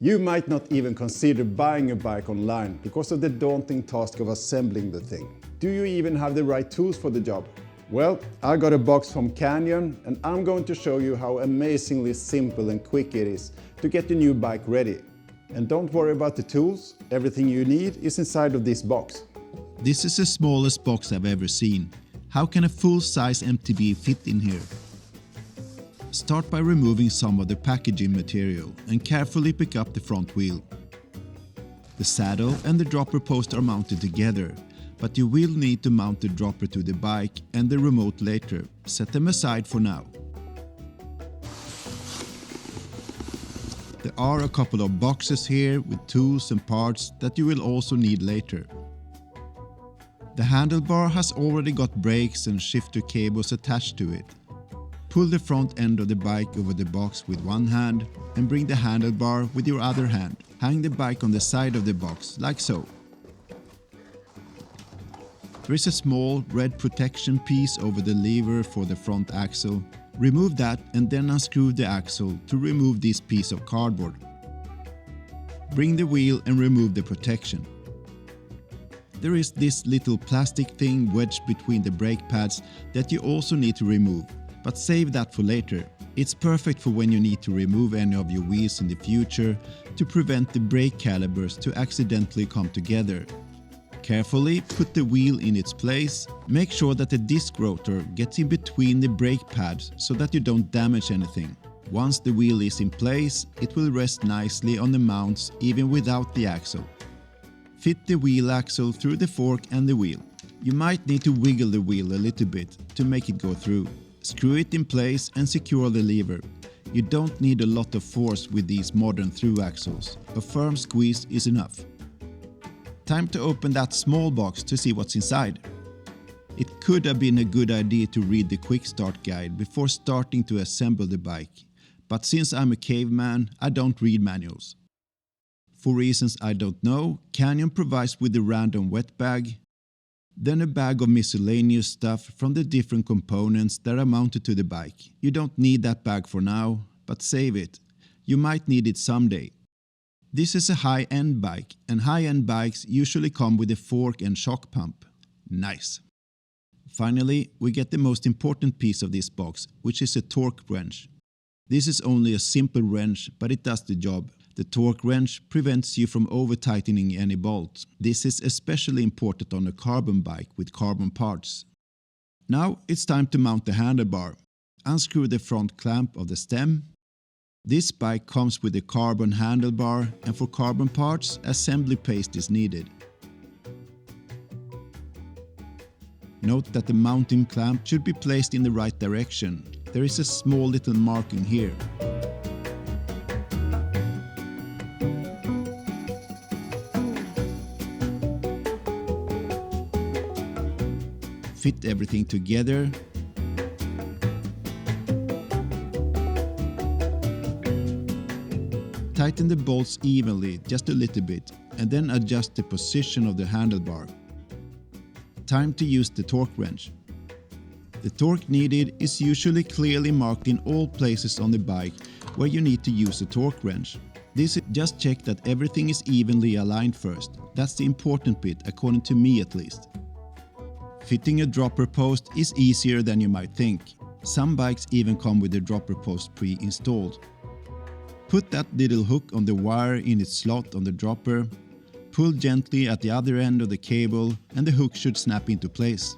You might not even consider buying a bike online because of the daunting task of assembling the thing. Do you even have the right tools for the job? Well, I got a box from Canyon and I'm going to show you how amazingly simple and quick it is to get your new bike ready. And don't worry about the tools, everything you need is inside of this box. This is the smallest box I've ever seen. How can a full-size MTB fit in here? Start by removing some of the packaging material and carefully pick up the front wheel. The saddle and the dropper post are mounted together, but you will need to mount the dropper to the bike and the remote later. Set them aside for now. There are a couple of boxes here with tools and parts that you will also need later. The handlebar has already got brakes and shifter cables attached to it. Pull the front end of the bike over the box with one hand and bring the handlebar with your other hand. Hang the bike on the side of the box, like so. There is a small red protection piece over the lever for the front axle. Remove that and then unscrew the axle to remove this piece of cardboard. Bring the wheel and remove the protection. There is this little plastic thing wedged between the brake pads that you also need to remove, but save that for later. It's perfect for when you need to remove any of your wheels in the future to prevent the brake calipers to accidentally come together. Carefully put the wheel in its place. Make sure that the disc rotor gets in between the brake pads so that you don't damage anything. Once the wheel is in place, it will rest nicely on the mounts even without the axle. Fit the wheel axle through the fork and the wheel. You might need to wiggle the wheel a little bit to make it go through. Screw it in place and secure the lever. You don't need a lot of force with these modern through axles. A firm squeeze is enough. Time to open that small box to see what's inside. It could have been a good idea to read the quick start guide before starting to assemble the bike, but since I'm a caveman, I don't read manuals. For reasons I don't know, Canyon provides with a random wet bag, then a bag of miscellaneous stuff from the different components that are mounted to the bike. You don't need that bag for now, but save it. You might need it someday. This is a high-end bike, and high-end bikes usually come with a fork and shock pump. Nice. Finally, we get the most important piece of this box, which is a torque wrench. This is only a simple wrench, but it does the job. The torque wrench prevents you from over-tightening any bolts. This is especially important on a carbon bike with carbon parts. Now it's time to mount the handlebar. Unscrew the front clamp of the stem. This bike comes with a carbon handlebar, and for carbon parts, assembly paste is needed. Note that the mounting clamp should be placed in the right direction. There is a small little marking here. Fit everything together. Tighten the bolts evenly, just a little bit, and then adjust the position of the handlebar. Time to use the torque wrench. The torque needed is usually clearly marked in all places on the bike where you need to use a torque wrench. Just check that everything is evenly aligned first. That's the important bit, according to me at least. Fitting a dropper post is easier than you might think. Some bikes even come with a dropper post pre-installed. Put that little hook on the wire in its slot on the dropper. Pull gently at the other end of the cable and the hook should snap into place.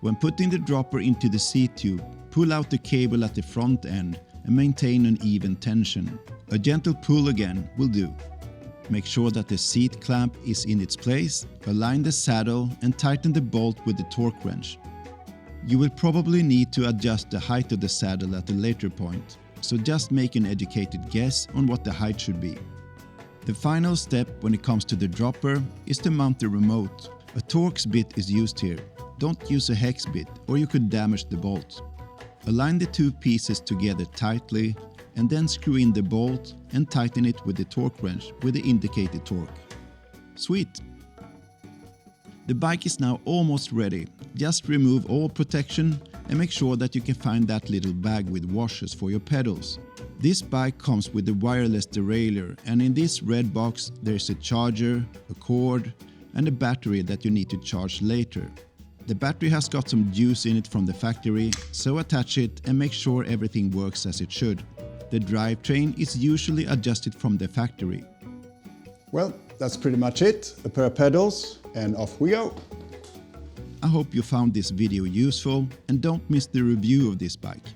When putting the dropper into the seat tube, pull out the cable at the front end and maintain an even tension. A gentle pull again will do. Make sure that the seat clamp is in its place, align the saddle and tighten the bolt with the torque wrench. You will probably need to adjust the height of the saddle at a later point, so just make an educated guess on what the height should be. The final step when it comes to the dropper is to mount the remote. A Torx bit is used here. Don't use a hex bit or you could damage the bolt. Align the two pieces together tightly and then screw in the bolt and tighten it with the torque wrench with the indicated torque. Sweet! The bike is now almost ready. Just remove all protection and make sure that you can find that little bag with washers for your pedals. This bike comes with a wireless derailleur, and in this red box there's a charger, a cord and a battery that you need to charge later. The battery has got some juice in it from the factory, so attach it and make sure everything works as it should. The drivetrain is usually adjusted from the factory. Well, that's pretty much it. A pair of pedals and off we go. I hope you found this video useful and don't miss the review of this bike.